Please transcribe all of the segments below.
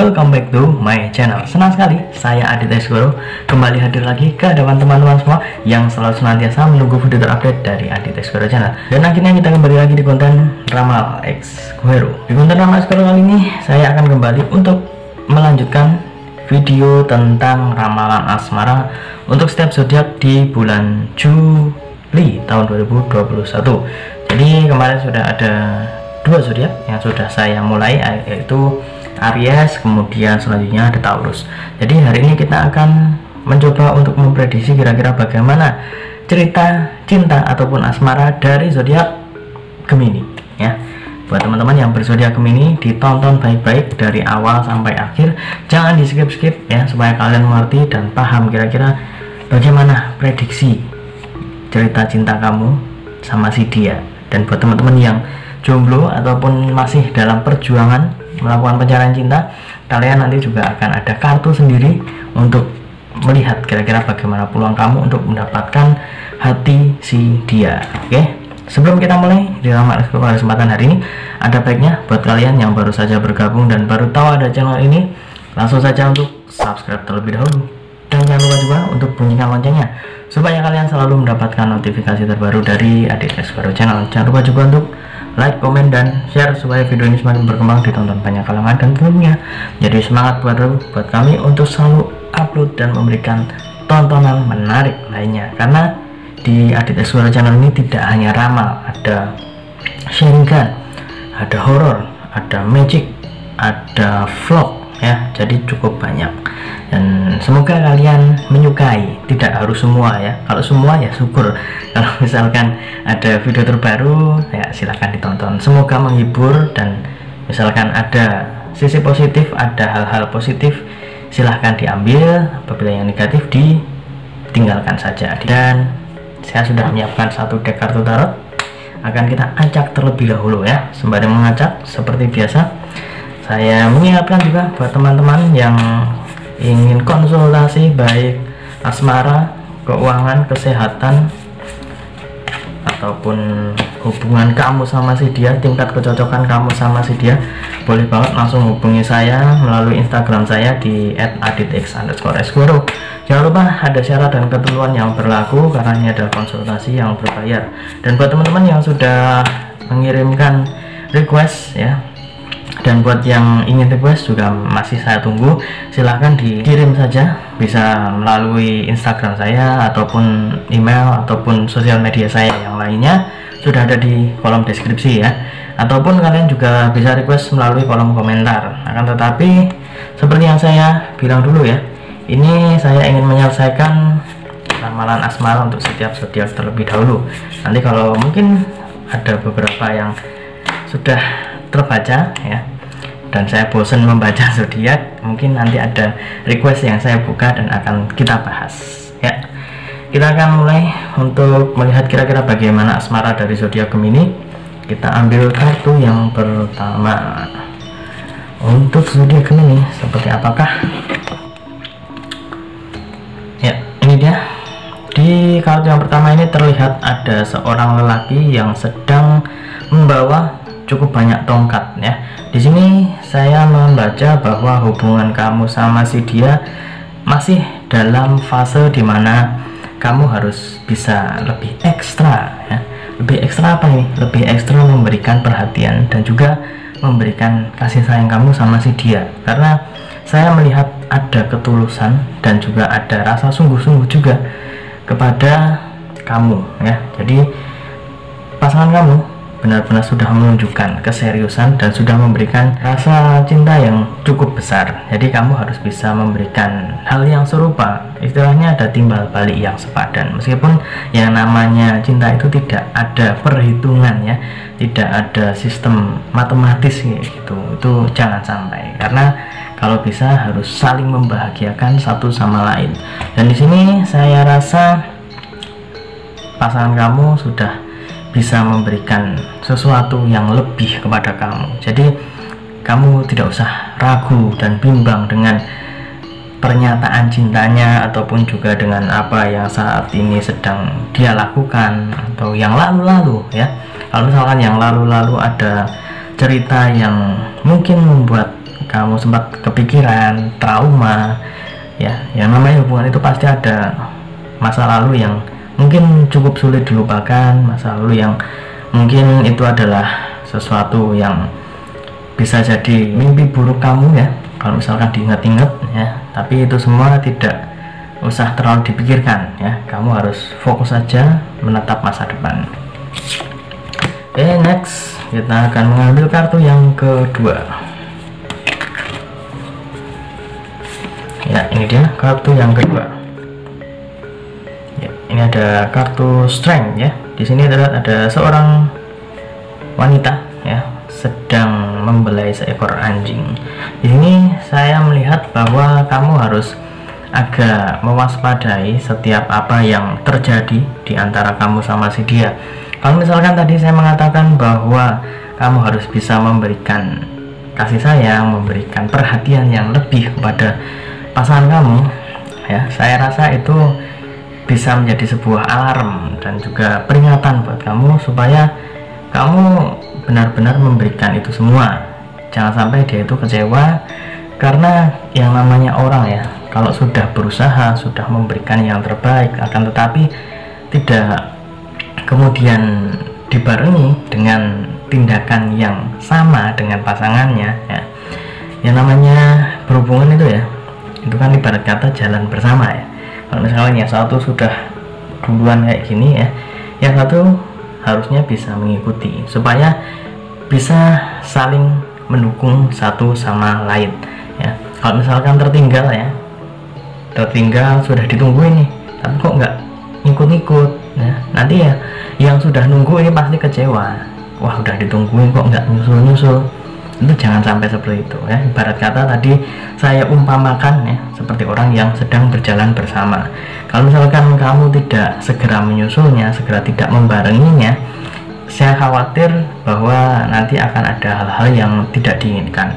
welcome back to my channel. Senang sekali saya Adit Esgoro kembali hadir lagi ke hadapan teman-teman semua yang selalu senantiasa menunggu video terupdate dari Adit Esgoro channel. Dan akhirnya kita kembali lagi di konten Ramal Esgoro. Di konten Ramal Esgoro kali ini saya akan kembali untuk melanjutkan video tentang ramalan asmara untuk setiap zodiak di bulan Juli tahun 2021. Jadi kemarin sudah ada dua zodiak yang sudah saya mulai, yaitu Aries, kemudian selanjutnya ada Taurus. Jadi hari ini kita akan mencoba untuk memprediksi kira-kira bagaimana cerita cinta ataupun asmara dari zodiak Gemini ya. Buat teman-teman yang berzodiak Gemini, ditonton baik-baik dari awal sampai akhir, jangan di skip-skip ya, supaya kalian mengerti dan paham kira-kira bagaimana prediksi cerita cinta kamu sama si dia. Dan buat teman-teman yang jomblo ataupun masih dalam perjuangan melakukan pencarian cinta, kalian nanti juga akan ada kartu sendiri untuk melihat kira-kira bagaimana peluang kamu untuk mendapatkan hati si dia. Oke, sebelum kita mulai di Ramal Esgoro pada kesempatan hari ini, ada baiknya buat kalian yang baru saja bergabung dan baru tahu ada channel ini, langsung saja untuk subscribe terlebih dahulu, dan jangan lupa juga untuk bunyikan loncengnya supaya kalian selalu mendapatkan notifikasi terbaru dari Adit Esgoro channel. Jangan lupa juga untuk like, komen, dan share supaya video ini semakin berkembang, ditonton banyak kalangan, dan tentunya jadi semangat buat kami untuk selalu upload dan memberikan tontonan menarik lainnya. Karena di Adit Esgoro channel ini tidak hanya ramal, ada sharingan, ada horor, ada magic, ada vlog ya, jadi cukup banyak. Dan semoga kalian menyukai, tidak harus semua ya, kalau semua ya syukur, kalau misalkan ada video terbaru ya silahkan ditonton, semoga menghibur. Dan misalkan ada sisi positif, ada hal-hal positif, silahkan diambil, apabila yang negatif ditinggalkan saja. Dan saya sudah menyiapkan satu deck kartu tarot, akan kita acak terlebih dahulu ya. Sembari mengacak, seperti biasa saya mengingatkan juga buat teman-teman yang ingin konsultasi baik asmara, keuangan, kesehatan, ataupun hubungan kamu sama si dia, tingkat kecocokan kamu sama si dia, boleh banget langsung hubungi saya melalui Instagram saya di @aditx_esgoro. Jangan lupa ada syarat dan ketentuan yang berlaku karena ini adalah konsultasi yang berbayar. Dan buat teman-teman yang sudah mengirimkan request ya, dan buat yang ingin request juga masih saya tunggu, silahkan dikirim saja, bisa melalui Instagram saya ataupun email ataupun sosial media saya yang lainnya, sudah ada di kolom deskripsi ya, ataupun kalian juga bisa request melalui kolom komentar. Akan tetapi seperti yang saya bilang dulu ya, ini saya ingin menyelesaikan ramalan asmara untuk setiap zodiak terlebih dahulu. Nanti kalau mungkin ada beberapa yang sudah terbaca ya, dan saya bosan membaca zodiak, mungkin nanti ada request yang saya buka dan akan kita bahas ya. Kita akan mulai untuk melihat kira-kira bagaimana asmara dari zodiak Gemini. Kita ambil kartu yang pertama untuk zodiak Gemini, seperti apakah ya. Ini dia, di kartu yang pertama ini terlihat ada seorang lelaki yang sedang membawa cukup banyak tongkat ya. Di sini saya membaca bahwa hubungan kamu sama si dia masih dalam fase dimana kamu harus bisa lebih ekstra ya. Lebih ekstra apa ini? Lebih ekstra memberikan perhatian dan juga memberikan kasih sayang kamu sama si dia. Karena saya melihat ada ketulusan dan juga ada rasa sungguh-sungguh juga kepada kamu ya. Jadi pasangan kamu benar-benar sudah menunjukkan keseriusan dan sudah memberikan rasa cinta yang cukup besar. Jadi kamu harus bisa memberikan hal yang serupa, istilahnya ada timbal balik yang sepadan. Meskipun yang namanya cinta itu tidak ada perhitungan ya, tidak ada sistem matematis gitu, itu jangan sampai, karena kalau bisa harus saling membahagiakan satu sama lain. Dan di sini saya rasa pasangan kamu sudah bisa memberikan sesuatu yang lebih kepada kamu. Jadi kamu tidak usah ragu dan bimbang dengan pernyataan cintanya ataupun juga dengan apa yang saat ini sedang dia lakukan atau yang lalu-lalu ya. Kalau misalkan yang lalu-lalu ada cerita yang mungkin membuat kamu sempat kepikiran, trauma, ya, yang namanya hubungan itu pasti ada masa lalu yang mungkin cukup sulit dilupakan, masa lalu yang mungkin itu adalah sesuatu yang bisa jadi mimpi buruk kamu ya, kalau misalkan diingat-ingat ya. Tapi itu semua tidak usah terlalu dipikirkan ya, kamu harus fokus saja menatap masa depan. Oke, next kita akan mengambil kartu yang kedua. Ya, ini dia kartu yang kedua. Ya, ini ada kartu strength ya. Di sini ada seorang wanita ya, sedang membelai seekor anjing. Di sini saya melihat bahwa kamu harus agak mewaspadai setiap apa yang terjadi di antara kamu sama si dia. Kalau misalkan tadi saya mengatakan bahwa kamu harus bisa memberikan kasih sayang, memberikan perhatian yang lebih kepada pasangan kamu ya, saya rasa itu bisa menjadi sebuah alarm dan juga peringatan buat kamu supaya kamu benar-benar memberikan itu semua. Jangan sampai dia itu kecewa, karena yang namanya orang ya, kalau sudah berusaha, sudah memberikan yang terbaik, akan tetapi tidak kemudian dibarengi dengan tindakan yang sama dengan pasangannya ya, yang namanya berhubungan itu ya, itu kan ibarat kata jalan bersama ya. Kalau misalnya yang satu sudah duluan kayak gini ya, yang satu harusnya bisa mengikuti supaya bisa saling mendukung satu sama lain ya. Kalau misalkan tertinggal ya, tertinggal sudah ditungguin nih tapi kok nggak ngikut-ngikut ya, nanti ya yang sudah nunggu ini pasti kecewa. Wah, udah ditungguin kok nggak nyusul-nyusul. Itu jangan sampai seperti itu ya. Ibarat kata tadi saya umpamakan ya, seperti orang yang sedang berjalan bersama. Kalau misalkan kamu tidak segera menyusulnya, segera tidak membarenginya, saya khawatir bahwa nanti akan ada hal-hal yang tidak diinginkan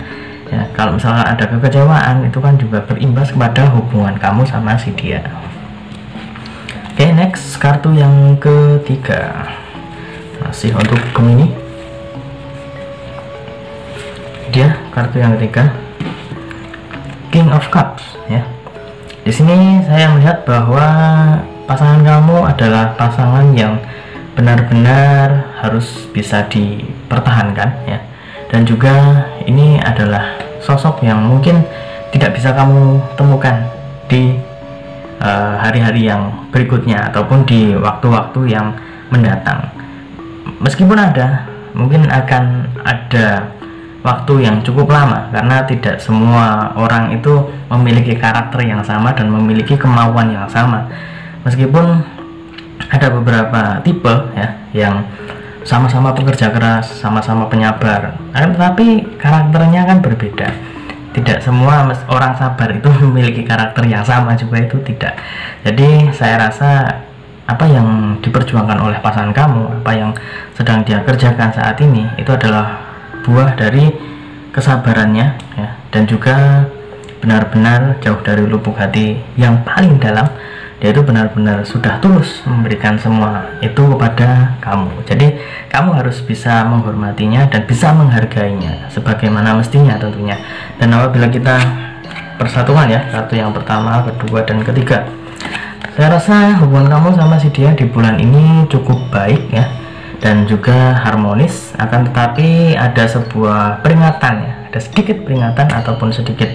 ya. Kalau misalkan ada kekecewaan, itu kan juga berimbas kepada hubungan kamu sama si dia. Oke, next kartu yang ketiga, masih untuk Gemini. Dia kartu yang ketiga, King of Cups ya. Di sini saya melihat bahwa pasangan kamu adalah pasangan yang benar-benar harus bisa dipertahankan ya, dan juga ini adalah sosok yang mungkin tidak bisa kamu temukan di hari-hari yang berikutnya ataupun di waktu-waktu yang mendatang. Meskipun ada, mungkin akan ada waktu yang cukup lama, karena tidak semua orang itu memiliki karakter yang sama dan memiliki kemauan yang sama. Meskipun ada beberapa tipe ya yang sama-sama pekerja keras, sama-sama penyabar, tetapi karakternya kan berbeda. Tidak semua orang sabar itu memiliki karakter yang sama juga, itu tidak. Jadi saya rasa apa yang diperjuangkan oleh pasangan kamu, apa yang sedang dia kerjakan saat ini, itu adalah buah dari kesabarannya ya, dan juga benar-benar jauh dari lubuk hati yang paling dalam. Dia itu benar-benar sudah tulus memberikan semua itu kepada kamu. Jadi kamu harus bisa menghormatinya dan bisa menghargainya sebagaimana mestinya tentunya. Dan apabila kita persatuan ya, kartu yang pertama, kedua, dan ketiga, saya rasa hubungan kamu sama si dia di bulan ini cukup baik ya, dan juga harmonis. Akan tetapi ada sebuah peringatan ya, ada sedikit peringatan ataupun sedikit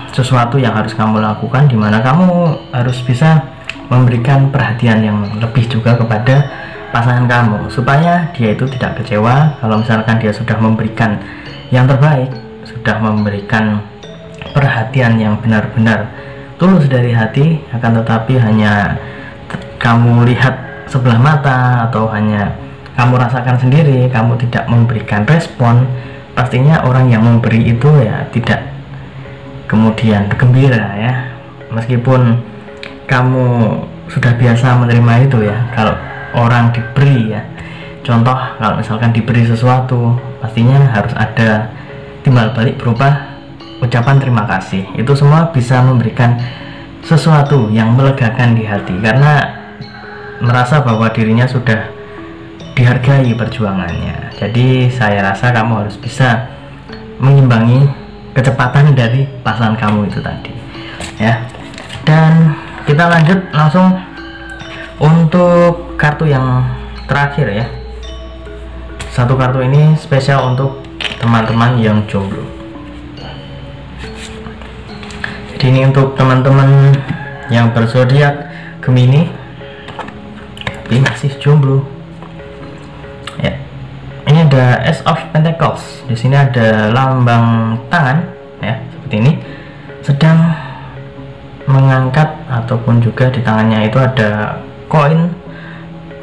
sesuatu yang harus kamu lakukan, dimana kamu harus bisa memberikan perhatian yang lebih juga kepada pasangan kamu supaya dia itu tidak kecewa. Kalau misalkan dia sudah memberikan yang terbaik, sudah memberikan perhatian yang benar-benar tulus dari hati, akan tetapi hanya kamu lihat sebelah mata atau hanya kamu rasakan sendiri, kamu tidak memberikan respon, pastinya orang yang memberi itu ya tidak kemudian gembira ya. Meskipun kamu sudah biasa menerima itu ya, kalau orang diberi ya, contoh kalau misalkan diberi sesuatu, pastinya harus ada timbal balik berupa ucapan terima kasih. Itu semua bisa memberikan sesuatu yang melegakan di hati, karena merasa bahwa dirinya sudah dihargai perjuangannya. Jadi saya rasa kamu harus bisa mengimbangi kecepatan dari pasangan kamu itu tadi ya. Dan kita lanjut langsung untuk kartu yang terakhir ya. Satu kartu ini spesial untuk teman-teman yang jomblo. Jadi ini untuk teman-teman yang berzodiak Gemini tapi masih jomblo ya. Ini ada Ace of Pentacles. Di sini ada lambang tangan ya, seperti ini, sedang mengangkat ataupun juga di tangannya itu ada koin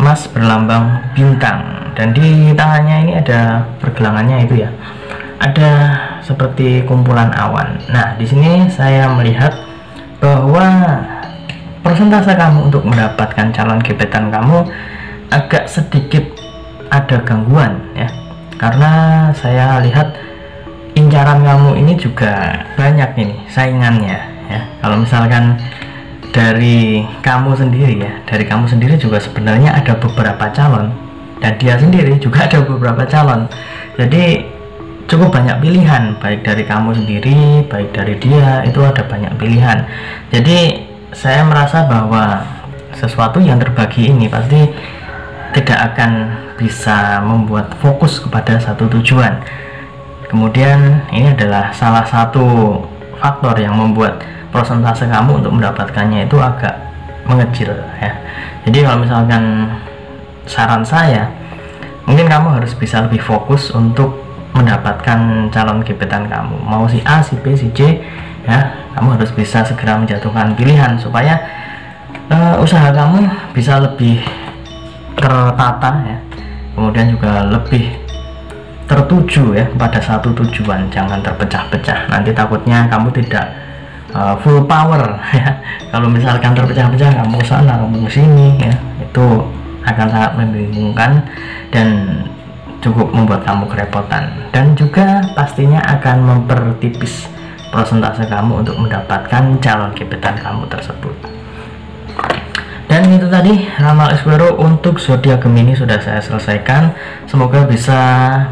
emas berlambang bintang, dan di tangannya ini ada pergelangannya itu ya, ada seperti kumpulan awan. Nah, di sini saya melihat bahwa persentase kamu untuk mendapatkan calon gebetan kamu agak sedikit ada gangguan ya, karena saya lihat incaran kamu ini juga banyak ini saingannya ya. Kalau misalkan dari kamu sendiri ya, dari kamu sendiri juga sebenarnya ada beberapa calon, dan dia sendiri juga ada beberapa calon. Jadi cukup banyak pilihan, baik dari kamu sendiri, baik dari dia, itu ada banyak pilihan. Jadi saya merasa bahwa sesuatu yang terbagi ini pasti tidak akan bisa membuat fokus kepada satu tujuan. Kemudian ini adalah salah satu faktor yang membuat persentase kamu untuk mendapatkannya itu agak mengecil ya. Jadi kalau misalkan saran saya, mungkin kamu harus bisa lebih fokus untuk mendapatkan calon gebetan kamu, mau si A, si B, si C ya. Kamu harus bisa segera menjatuhkan pilihan supaya usaha kamu bisa lebih tertata ya, kemudian juga lebih tertuju ya pada satu tujuan, jangan terpecah-pecah. Nanti takutnya kamu tidak full power ya. Kalau misalkan terpecah-pecah, kamu ke sana, kamu ke sini ya, itu akan sangat membingungkan dan cukup membuat kamu kerepotan, dan juga pastinya akan mempertipis persentase kamu untuk mendapatkan calon gebetan kamu tersebut. Dan itu tadi ramal Esquero untuk zodiak Gemini sudah saya selesaikan. Semoga bisa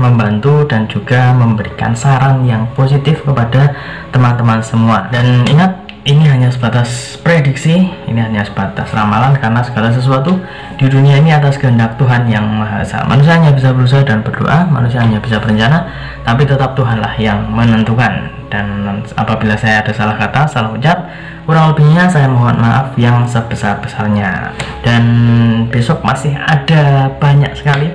membantu dan juga memberikan saran yang positif kepada teman-teman semua. Dan ingat, ini hanya sebatas prediksi, ini hanya sebatas ramalan, karena segala sesuatu di dunia ini atas kehendak Tuhan yang Maha Esa. Manusia hanya bisa berusaha dan berdoa, manusia hanya bisa berencana, tapi tetap Tuhanlah yang menentukan. Dan apabila saya ada salah kata, salah ucap, kurang lebihnya saya mohon maaf yang sebesar-besarnya. Dan besok masih ada banyak sekali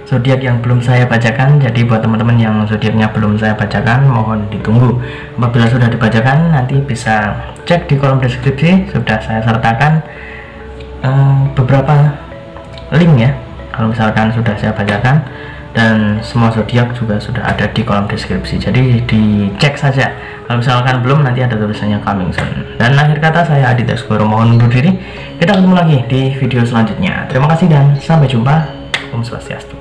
zodiak yang belum saya bacakan. Jadi buat teman-teman yang zodiaknya belum saya bacakan, mohon ditunggu. Apabila sudah dibacakan, nanti bisa cek di kolom deskripsi, sudah saya sertakan beberapa link ya, kalau misalkan sudah saya bacakan. Dan semua zodiak juga sudah ada di kolom deskripsi, jadi dicek saja. Kalau misalkan belum, nanti ada tulisannya coming soon. Dan akhir kata, saya Aditya Esquero mohon undur diri. Kita ketemu lagi di video selanjutnya. Terima kasih dan sampai jumpa. Om Swastiastu.